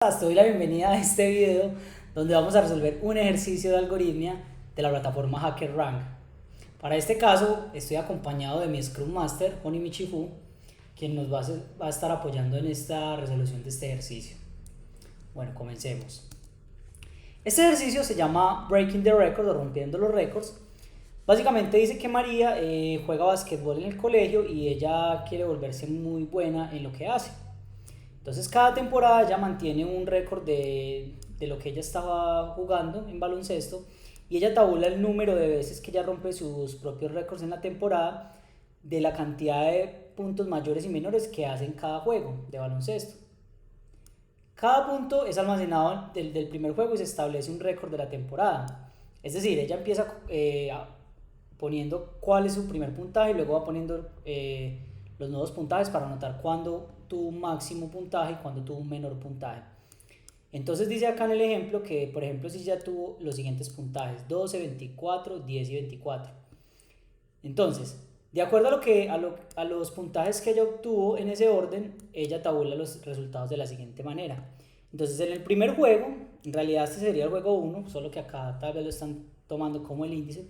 Te doy la bienvenida a este video donde vamos a resolver un ejercicio de algoritmia de la plataforma HackerRank. Para este caso estoy acompañado de mi Scrum Master, Honi Michifu, quien nos va a estar apoyando en esta resolución de este ejercicio. Bueno, comencemos. Este ejercicio se llama Breaking the Record o rompiendo los récords. Básicamente dice que María juega basquetbol en el colegio y ella quiere volverse muy buena en lo que hace. Entonces cada temporada ella mantiene un récord de lo que ella estaba jugando en baloncesto y ella tabula el número de veces que ella rompe sus propios récords en la temporada de la cantidad de puntos mayores y menores que hace en cada juego de baloncesto. Cada punto es almacenado del primer juego y se establece un récord de la temporada. Es decir, ella empieza poniendo cuál es su primer puntaje y luego va poniendo los nuevos puntajes para anotar cuándo tuvo un máximo puntaje y cuándo tuvo un menor puntaje. Entonces dice acá en el ejemplo que, por ejemplo, si ya tuvo los siguientes puntajes: 12, 24, 10 y 24. Entonces, de acuerdo a los puntajes que ella obtuvo en ese orden, ella tabula los resultados de la siguiente manera. Entonces, en el primer juego, en realidad este sería el juego 1, solo que acá tal vez lo están tomando como el índice,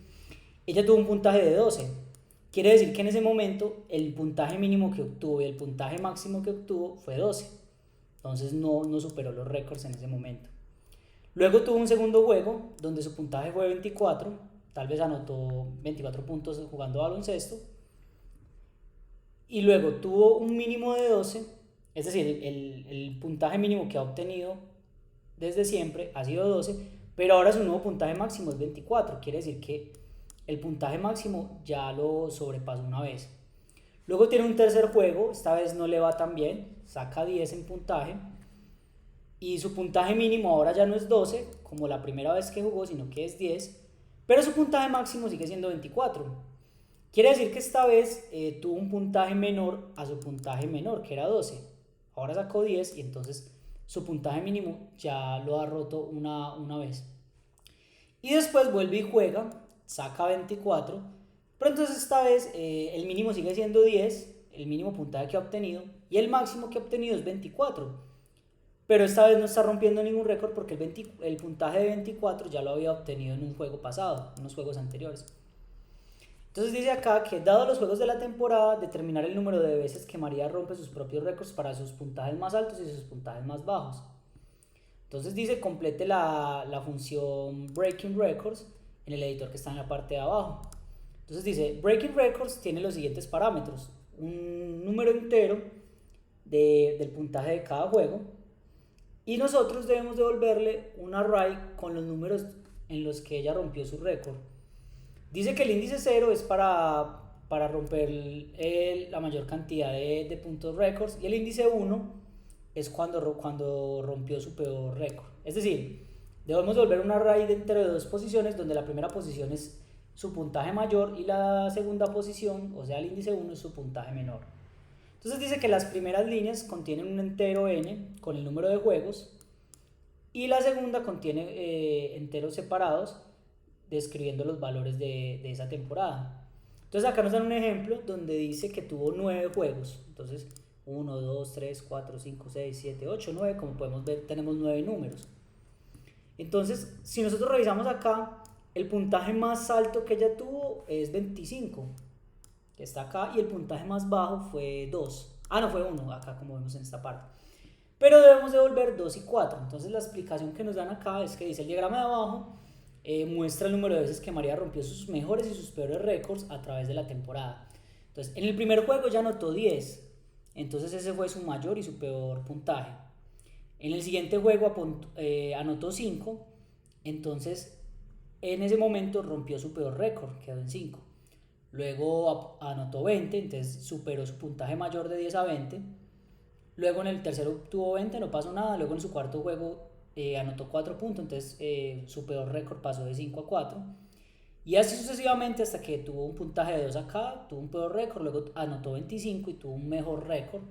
ella tuvo un puntaje de 12. Quiere decir que en ese momento el puntaje mínimo que obtuvo y el puntaje máximo que obtuvo fue 12. Entonces no superó los récords en ese momento. Luego tuvo un segundo juego donde su puntaje fue 24. Tal vez anotó 24 puntos jugando baloncesto. Y luego tuvo un mínimo de 12. Es decir, el puntaje mínimo que ha obtenido desde siempre ha sido 12. Pero ahora su nuevo puntaje máximo es 24. Quiere decir que el puntaje máximo ya lo sobrepasó una vez. Luego tiene un tercer juego, esta vez no le va tan bien, saca 10 en puntaje y su puntaje mínimo ahora ya no es 12 como la primera vez que jugó, sino que es 10, pero su puntaje máximo sigue siendo 24. Quiere decir que esta vez tuvo un puntaje menor a su puntaje menor, que era 12. Ahora sacó 10 y entonces su puntaje mínimo ya lo ha roto una vez. Y después vuelve y juega, saca 24, pero entonces esta vez el mínimo sigue siendo 10, el mínimo puntaje que ha obtenido, y el máximo que ha obtenido es 24. Pero esta vez no está rompiendo ningún récord porque el puntaje de 24 ya lo había obtenido en un juego pasado, en unos juegos anteriores. Entonces dice acá que dado los juegos de la temporada, determinar el número de veces que María rompe sus propios récords para sus puntajes más altos y sus puntajes más bajos. Entonces dice complete la función Breaking Records en el editor que está en la parte de abajo. Entonces dice Breaking Records tiene los siguientes parámetros: un número entero del puntaje de cada juego, y nosotros debemos devolverle un array con los números en los que ella rompió su récord. Dice que el índice 0 es para romper la mayor cantidad de puntos récords, y el índice 1 es cuando rompió su peor récord. Es decir, debemos volver un array de entero de dos posiciones, donde la primera posición es su puntaje mayor y la segunda posición, o sea el índice 1, es su puntaje menor. Entonces dice que las primeras líneas contienen un entero n con el número de juegos y la segunda contiene enteros separados describiendo los valores de esa temporada. Entonces acá nos dan un ejemplo donde dice que tuvo 9 juegos. Entonces 1, 2, 3, 4, 5, 6, 7, 8, 9. Como podemos ver, tenemos 9 números. Entonces, si nosotros revisamos acá, el puntaje más alto que ella tuvo es 25, que está acá, y el puntaje más bajo fue 2. No, fue 1, acá como vemos en esta parte. Pero debemos devolver 2 y 4. Entonces la explicación que nos dan acá es que dice el diagrama de abajo muestra el número de veces que María rompió sus mejores y sus peores récords a través de la temporada. Entonces, en el primer juego ya anotó 10. Entonces ese fue su mayor y su peor puntaje. En el siguiente juego anotó 5. Entonces en ese momento rompió su peor récord, quedó en 5. Luego anotó 20, entonces superó su puntaje mayor de 10 a 20. Luego en el tercero obtuvo 20, no pasó nada. Luego en su cuarto juego anotó 4 puntos, entonces su peor récord pasó de 5 a 4. Y así sucesivamente hasta que tuvo un puntaje de 2 acá, tuvo un peor récord, luego anotó 25 y tuvo un mejor récord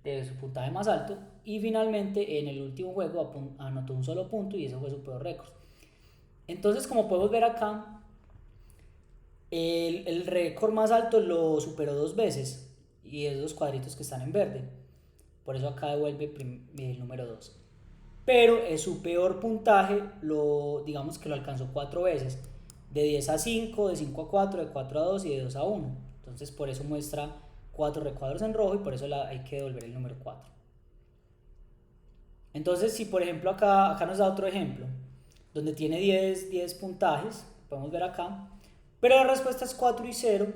de su puntaje más alto. Y finalmente en el último juego anotó un solo punto y ese fue su peor récord. Entonces, como podemos ver acá, el récord más alto lo superó 2 veces y es los cuadritos que están en verde. Por eso acá devuelve el número 2. pero su peor puntaje digamos que lo alcanzó 4 veces, de 10 a 5, de 5 a 4, de 4 a 2 y de 2 a 1. Entonces por eso muestra 4 recuadros en rojo y por eso hay que devolver el número 4. Entonces si por ejemplo acá nos da otro ejemplo, donde tiene 10 puntajes, podemos ver acá, pero la respuesta es 4 y 0,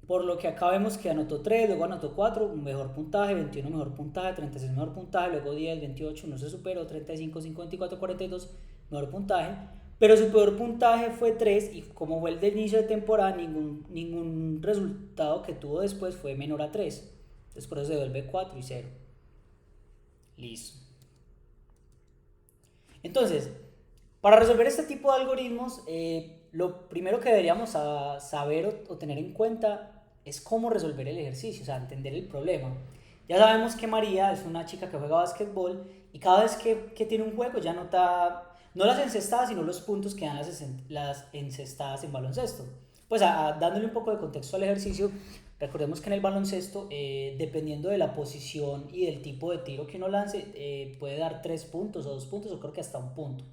por lo que acá vemos que anotó 3, luego anotó 4, mejor puntaje, 21 mejor puntaje, 36 mejor puntaje, luego 10, 28, no se superó, 35, 54, 42 mejor puntaje, pero su peor puntaje fue 3 y como fue el de inicio de temporada, ningún resultado que tuvo después fue menor a 3, entonces por eso se devuelve 4 y 0. Listo. Entonces, para resolver este tipo de algoritmos, lo primero que deberíamos saber o tener en cuenta es cómo resolver el ejercicio, o sea, entender el problema. Ya sabemos que María es una chica que juega básquetbol y cada vez que tiene un juego ya anota, no las encestadas, sino los puntos que dan las encestadas en baloncesto. Pues dándole un poco de contexto al ejercicio, recordemos que en el baloncesto, dependiendo de la posición y del tipo de tiro que uno lance, puede dar 3 puntos o 2 puntos o creo que hasta un punto.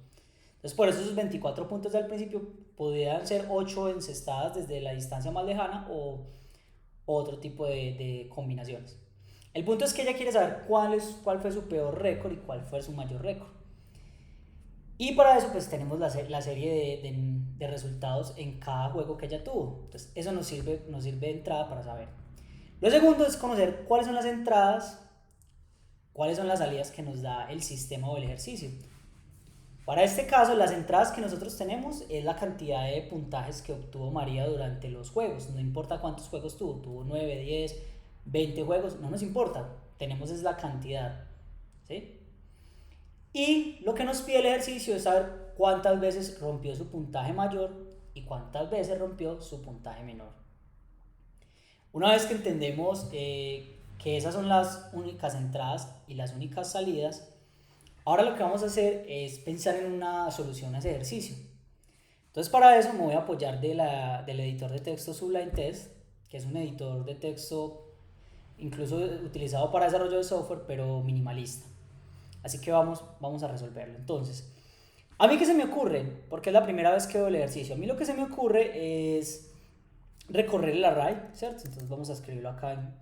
Entonces por eso esos 24 puntos del principio podrían ser 8 encestadas desde la distancia más lejana o otro tipo de combinaciones. El punto es que ella quiere saber cuál fue su peor récord y cuál fue su mayor récord. Y para eso pues tenemos la serie de resultados en cada juego que ella tuvo. Entonces eso nos sirve de entrada para saber. Lo segundo es conocer cuáles son las entradas, cuáles son las salidas que nos da el sistema o el ejercicio. Para este caso, las entradas que nosotros tenemos es la cantidad de puntajes que obtuvo María durante los juegos. No importa cuántos juegos tuvo 9, 10, 20 juegos, no nos importa. Tenemos es la cantidad, ¿sí? Y lo que nos pide el ejercicio es saber cuántas veces rompió su puntaje mayor y cuántas veces rompió su puntaje menor. Una vez que entendemos que esas son las únicas entradas y las únicas salidas, ahora lo que vamos a hacer es pensar en una solución a ese ejercicio. Entonces para eso me voy a apoyar del editor de texto Sublime Text, que es un editor de texto incluso utilizado para desarrollo de software, pero minimalista. Así que vamos a resolverlo. Entonces, ¿a mí qué se me ocurre? Porque es la primera vez que veo el ejercicio. A mí lo que se me ocurre es recorrer el array, ¿cierto? Entonces vamos a escribirlo acá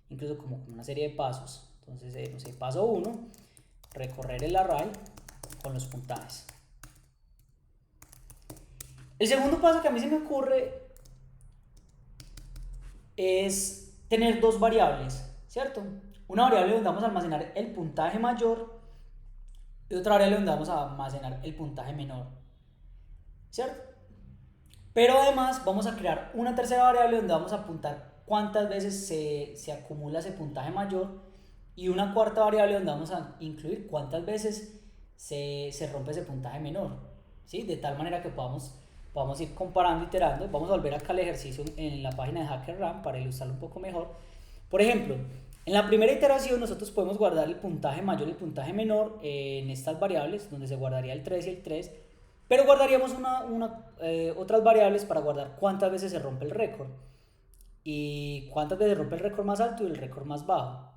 incluso como una serie de pasos. Entonces, no sé, paso 1, recorrer el array con los puntajes. El segundo paso que a mí se me ocurre es tener dos variables, ¿cierto? Una variable donde vamos a almacenar el puntaje mayor y otra variable donde vamos a almacenar el puntaje menor, ¿cierto? Pero además vamos a crear una tercera variable donde vamos a apuntar cuántas veces se acumula ese puntaje mayor y una cuarta variable donde vamos a incluir cuántas veces se rompe ese puntaje menor, ¿sí? De tal manera que podamos ir comparando, iterando. Vamos a volver acá al ejercicio en la página de HackerRank para ilustrarlo un poco mejor. Por ejemplo, en la primera iteración nosotros podemos guardar el puntaje mayor y el puntaje menor en estas variables, donde se guardaría el 3 y el 3, pero guardaríamos otras variables para guardar cuántas veces se rompe el récord y cuántas veces rompe el récord más alto y el récord más bajo.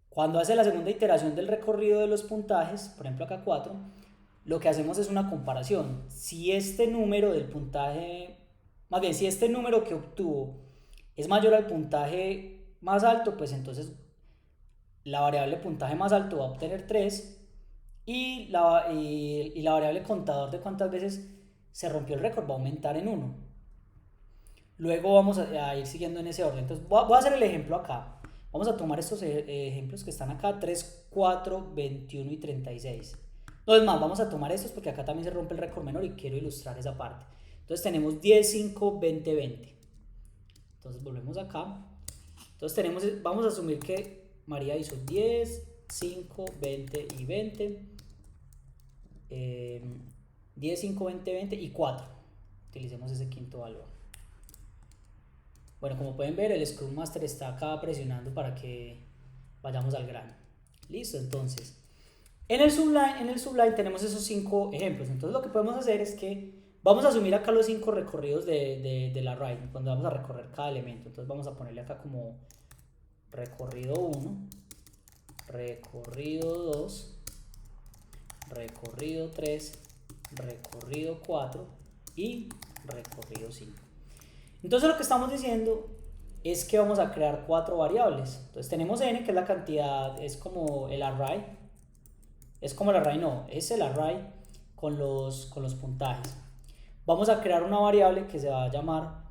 Cuando hace la segunda iteración del recorrido de los puntajes, por ejemplo acá 4, lo que hacemos es una comparación. Si este número del puntaje, más bien si este número que obtuvo es mayor al puntaje más alto, pues entonces la variable puntaje más alto va a obtener 3 y la variable contador de cuántas veces se rompió el récord va a aumentar en 1. Luego vamos a ir siguiendo en ese orden. Entonces voy a hacer el ejemplo acá. Vamos a tomar estos ejemplos que están acá, 3, 4, 21 y 36. No es más, vamos a tomar estos porque acá también se rompe el récord menor y quiero ilustrar esa parte. Entonces tenemos 10, 5, 20, 20. Entonces volvemos acá. Entonces vamos a asumir que María hizo 10, 5, 20 y 20. 10, 5, 20, 20 y 4. Utilicemos ese quinto valor. Bueno, como pueden ver, el Scrum Master está acá presionando para que vayamos al grano. Listo, entonces en el Sublime tenemos esos 5 ejemplos. Entonces lo que podemos hacer es que vamos a asumir acá los 5 recorridos del array, cuando vamos a recorrer cada elemento. Entonces vamos a ponerle acá como recorrido 1, recorrido 2 recorrido 3, recorrido 4 y recorrido 5. Entonces lo que estamos diciendo es que vamos a crear 4 variables. Entonces tenemos n, que es la cantidad, es como el array. Es como el array, no, es el array con los puntajes. Vamos a crear una variable que se va a llamar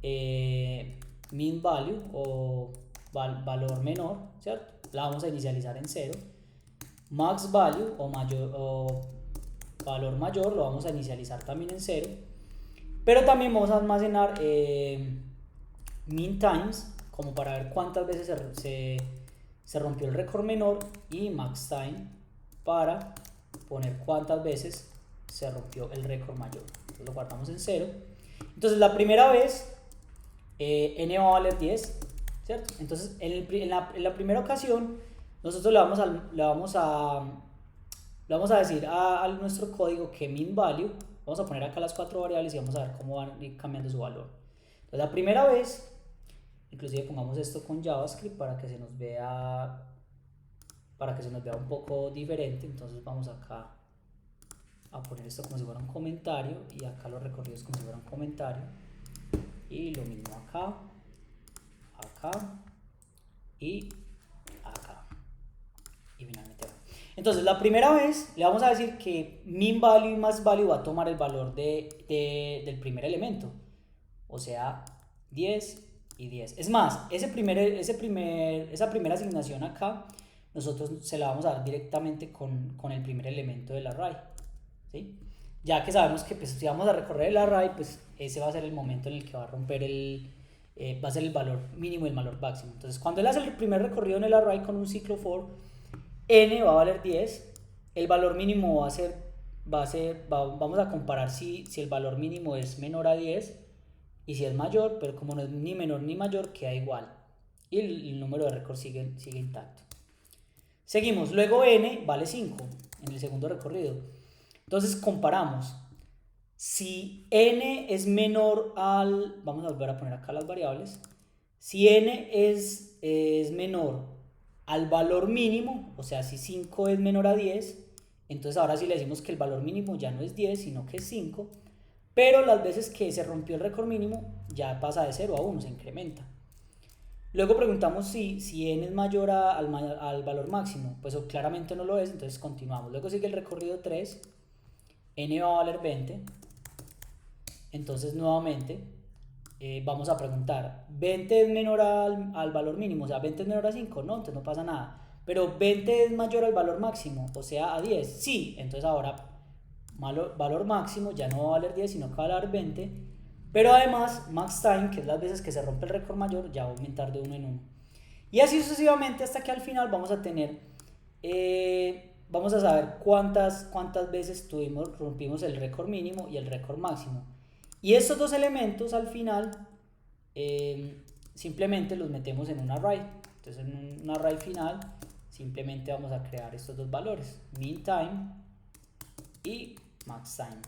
min value o valor menor, ¿cierto? La vamos a inicializar en 0. Max value o valor mayor lo vamos a inicializar también en 0. Pero también vamos a almacenar min times, como para ver cuántas veces se rompió el récord menor, y max time para poner cuántas veces se rompió el récord mayor. Entonces lo guardamos en 0. Entonces la primera vez n va a valer 10, ¿cierto? Entonces en la primera ocasión nosotros le vamos a decir a nuestro código que min value, vamos a poner acá las 4 variables y vamos a ver cómo van a ir cambiando su valor. Entonces la primera vez, inclusive pongamos esto con JavaScript para que se nos vea un poco diferente. Entonces vamos acá a poner esto como si fuera un comentario y acá los recorridos como si fuera un comentario, y lo mismo acá, acá y acá, y finalmente acá. Entonces la primera vez le vamos a decir que min value y max value va a tomar el valor del primer elemento, o sea 10 y 10. Es más, esa primera asignación acá nosotros se la vamos a dar directamente con el primer elemento del array, ¿sí? Ya que sabemos que pues, si vamos a recorrer el array, pues ese va a ser el momento en el que va a romper va a ser el valor mínimo y el valor máximo. Entonces cuando él hace el primer recorrido en el array con un ciclo for, n va a valer 10, el valor mínimo vamos a comparar si el valor mínimo es menor a 10 y si es mayor, pero como no es ni menor ni mayor, queda igual y el número de récords sigue intacto. Seguimos, luego n vale 5 en el segundo recorrido. Entonces comparamos. Si n es menor vamos a volver a poner acá las variables. Si n es menor al valor mínimo, o sea, si 5 es menor a 10, entonces ahora sí le decimos que el valor mínimo ya no es 10, sino que es 5. Pero las veces que se rompió el récord mínimo ya pasa de 0 a 1, se incrementa. Luego preguntamos si n es mayor al valor máximo, pues claramente no lo es, entonces continuamos. Luego sigue el recorrido 3, n va a valer 20, entonces nuevamente vamos a preguntar, ¿20 es menor al valor mínimo? O sea, ¿20 es menor a 5? No, entonces no pasa nada. Pero ¿20 es mayor al valor máximo? O sea, a 10. Sí, entonces ahora valor máximo ya no va a valer 10, sino que va a valer 20. Pero además, max time, que es las veces que se rompe el récord mayor, ya va a aumentar de 1 en 1. Y así sucesivamente hasta que al final vamos a tener, vamos a saber cuántas veces rompimos el récord mínimo y el récord máximo. Y estos dos elementos al final simplemente los metemos en un array. Entonces en un array final simplemente vamos a crear estos dos valores, min time y max time.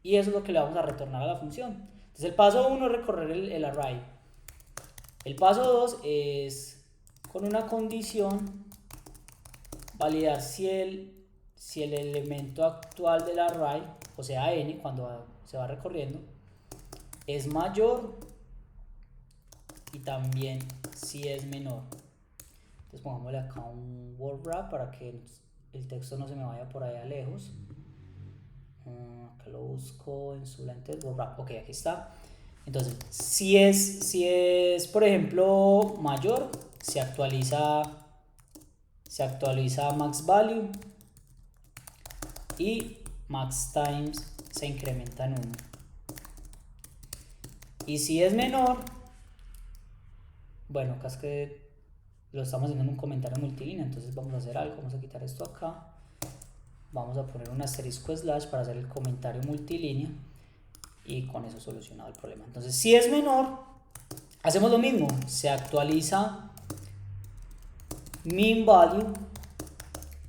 Y eso es lo que le vamos a retornar a la función. Entonces el paso 1 es recorrer el array. El paso 2 es, con una condición, validar si el elemento actual del array, o sea n, cuando se va recorriendo, es mayor y también si es menor. Entonces pongámosle acá un word wrap para que el texto no se me vaya por allá lejos. Acá lo busco en su lente word wrap. Ok, aquí está. Entonces si es por ejemplo mayor, se actualiza max value y max times se incrementa en 1. Y si es menor, bueno, acá es que lo estamos haciendo en un comentario multilínea, entonces vamos a hacer algo, vamos a quitar esto acá, vamos a poner un asterisco slash para hacer el comentario multilínea y con eso solucionado el problema. Entonces si es menor, hacemos lo mismo, se actualiza min value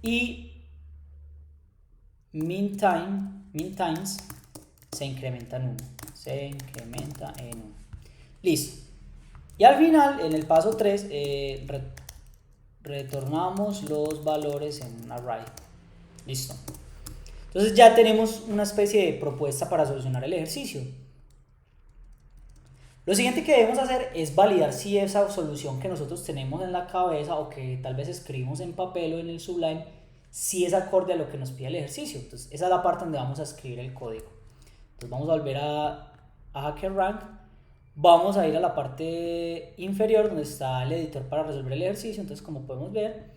y min times se incrementa en 1. Se incrementa en 1. Listo. Y al final, en el paso 3, retornamos los valores en un array. Listo. Entonces ya tenemos una especie de propuesta para solucionar el ejercicio. Lo siguiente que debemos hacer es validar si esa solución que nosotros tenemos en la cabeza o que tal vez escribimos en papel o en el Sublime, si es acorde a lo que nos pide el ejercicio. Entonces esa es la parte donde vamos a escribir el código. Entonces vamos a volver a HackerRank. Vamos a ir a la parte inferior donde está el editor para resolver el ejercicio. Entonces, como podemos ver,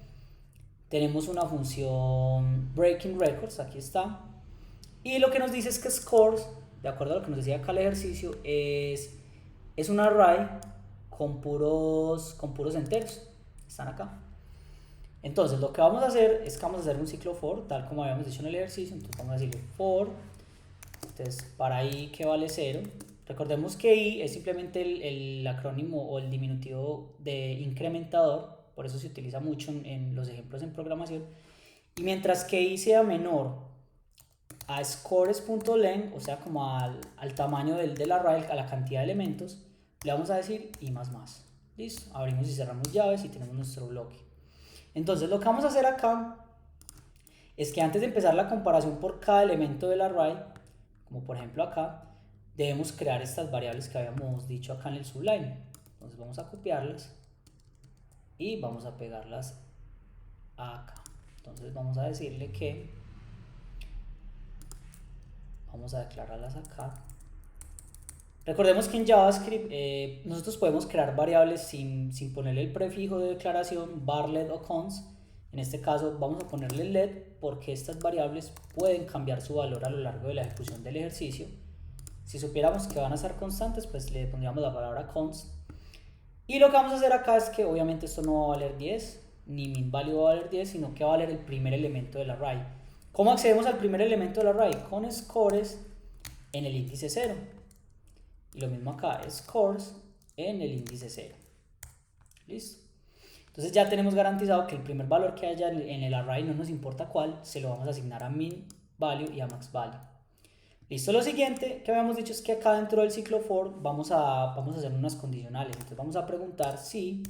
tenemos una función breaking records, aquí está, y lo que nos dice es que scores, de acuerdo a lo que nos decía acá el ejercicio, es un array con puros enteros, están acá. Entonces lo que vamos a hacer es que vamos a hacer un ciclo for, tal como habíamos dicho en el ejercicio. Entonces vamos a decirle for, entonces para i que vale 0. Recordemos que i es simplemente el acrónimo o el diminutivo de incrementador, por eso se utiliza mucho en los ejemplos en programación. Y mientras que i sea menor a scores.len, o sea, como al tamaño del array, a la cantidad de elementos, le vamos a decir i más más. Listo, abrimos y cerramos llaves y tenemos nuestro bloque. Entonces lo que vamos a hacer acá es que antes de empezar la comparación por cada elemento del array, como por ejemplo acá, debemos crear estas variables que habíamos dicho acá en el Sublime. Entonces vamos a copiarlas y vamos a pegarlas acá. Entonces vamos a decirle que vamos a declararlas acá. Recordemos que en JavaScript nosotros podemos crear variables sin ponerle el prefijo de declaración var, let o const. En este caso vamos a ponerle let porque estas variables pueden cambiar su valor a lo largo de la ejecución del ejercicio. Si supiéramos que van a ser constantes, pues le pondríamos la palabra const. Y lo que vamos a hacer acá es que obviamente esto no va a valer 10, ni min value va a valer 10, sino que va a valer el primer elemento del array. ¿Cómo accedemos al primer elemento del array? Con scores en el índice 0. Y lo mismo acá, scores en el índice 0. ¿Listo? Entonces ya tenemos garantizado que el primer valor que haya en el array, no nos importa cuál, se lo vamos a asignar a min value y a max value. Listo, lo siguiente que habíamos dicho es que acá dentro del ciclo for vamos a hacer unas condicionales. Entonces vamos a preguntar si...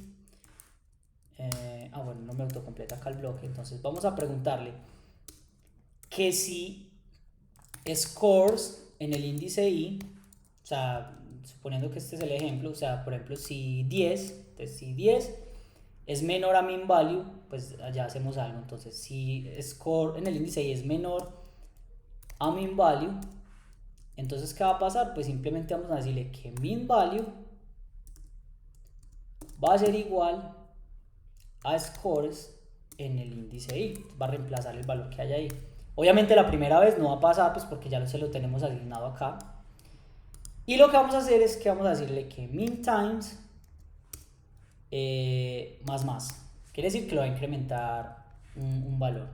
bueno, no me autocompleta acá el bloque. Entonces vamos a preguntarle que si scores en el índice i, o sea, suponiendo que este es el ejemplo, o sea, por ejemplo, si 10, entonces si 10 es menor a min value, pues ya hacemos algo. Entonces si score en el índice i es menor a min value, entonces ¿qué va a pasar? Pues simplemente vamos a decirle que min value va a ser igual a scores en el índice i, va a reemplazar el valor que haya ahí. Obviamente la primera vez no va a pasar, pues porque ya se lo tenemos asignado acá. Y lo que vamos a hacer es que vamos a decirle que min times más. Quiere decir que lo va a incrementar un valor.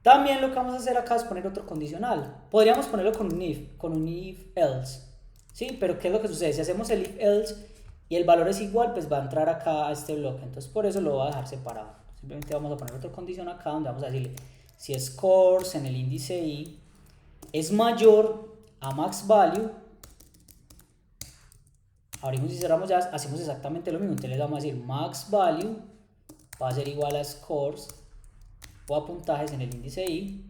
También lo que vamos a hacer acá es poner otro condicional. Podríamos ponerlo con un if else. ¿Sí? Pero ¿qué es lo que sucede? Si hacemos el if else y el valor es igual, pues va a entrar acá a este bloque. Entonces por eso lo voy a dejar separado. Simplemente vamos a poner otro condición acá donde vamos a decirle si scores en el índice i es mayor a max value, abrimos y cerramos ya, hacemos exactamente lo mismo. Entonces le vamos a decir max value va a ser igual a scores o a puntajes en el índice i,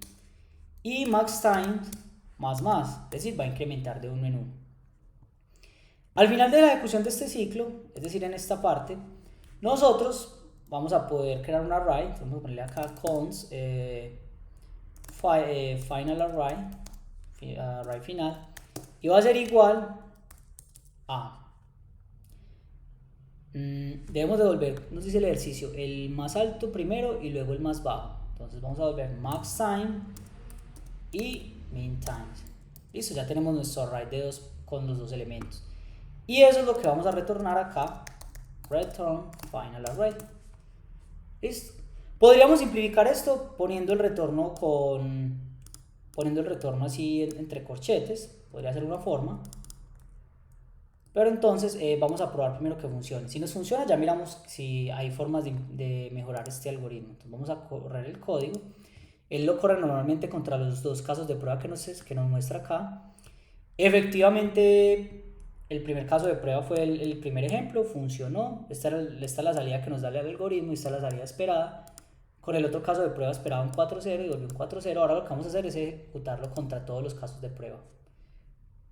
y max times más, es decir, va a incrementar de uno en uno. Al final de la ejecución de este ciclo, es decir, en esta parte, nosotros vamos a poder crear un array. Entonces vamos a ponerle acá const final array final, y va a ser igual a debemos devolver, nos dice el ejercicio, el más alto primero y luego el más bajo. Entonces vamos a volver max time y min times. Listo, ya tenemos nuestro array de 2 con los dos elementos. Y eso es lo que vamos a retornar acá. Return final array. Listo. Podríamos simplificar esto poniendo el retorno así entre corchetes. Podría ser una forma. Pero entonces vamos a probar primero que funcione. Si nos funciona, ya miramos si hay formas de mejorar este algoritmo. Entonces vamos a correr el código. Él lo corre normalmente contra los dos casos de prueba que nos muestra acá. Efectivamente, el primer caso de prueba fue el primer ejemplo, funcionó. Esta es la salida que nos da el algoritmo y esta es la salida esperada. Con el otro caso de prueba esperaba un 4-0 y volvió un 4-0. Ahora lo que vamos a hacer es ejecutarlo contra todos los casos de prueba.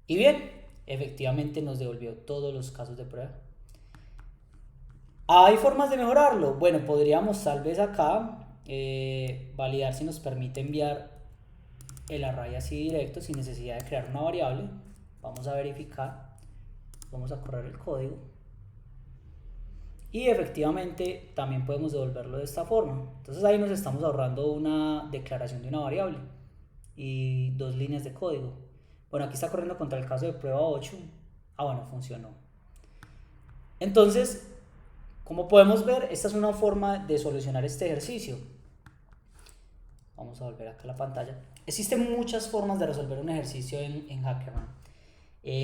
Y bien, efectivamente nos devolvió todos los casos de prueba. ¿Hay formas de mejorarlo? Bueno, podríamos tal vez acá validar si nos permite enviar el array así directo sin necesidad de crear una variable. Vamos a verificar, vamos a correr el código y efectivamente también podemos devolverlo de esta forma. Entonces ahí nos estamos ahorrando una declaración de una variable y 2 líneas de código. Bueno, aquí está corriendo contra el caso de prueba 8. Bueno, funcionó. Entonces, como podemos ver, esta es una forma de solucionar este ejercicio. Vamos a volver acá a la pantalla. Existen muchas formas de resolver un ejercicio en HackerRank.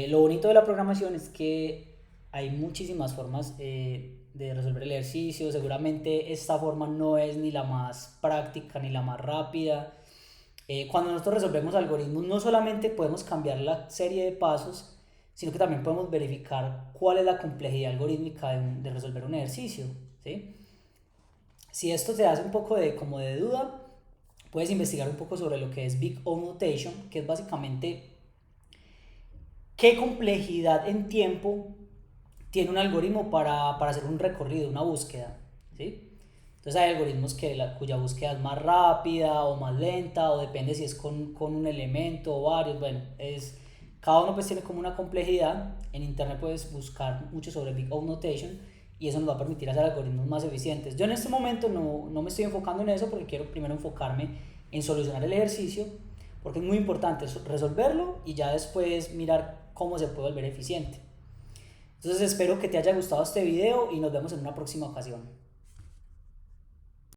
Lo bonito de la programación es que hay muchísimas formas de resolver el ejercicio. Seguramente esta forma no es ni la más práctica ni la más rápida. Cuando nosotros resolvemos algoritmos, no solamente podemos cambiar la serie de pasos, sino que también podemos verificar cuál es la complejidad algorítmica de resolver un ejercicio, ¿sí? Si esto te hace un poco como de duda, puedes investigar un poco sobre lo que es Big O Notation, que es básicamente qué complejidad en tiempo tiene un algoritmo para hacer un recorrido, una búsqueda, ¿sí? Entonces hay algoritmos cuya búsqueda es más rápida o más lenta, o depende si es con un elemento o varios. Bueno, cada uno pues tiene como una complejidad. En internet puedes buscar mucho sobre Big O Notation y eso nos va a permitir hacer algoritmos más eficientes. Yo en este momento no me estoy enfocando en eso porque quiero primero enfocarme en solucionar el ejercicio, porque es muy importante resolverlo y ya después mirar cómo se puede volver eficiente. Entonces espero que te haya gustado este video y nos vemos en una próxima ocasión.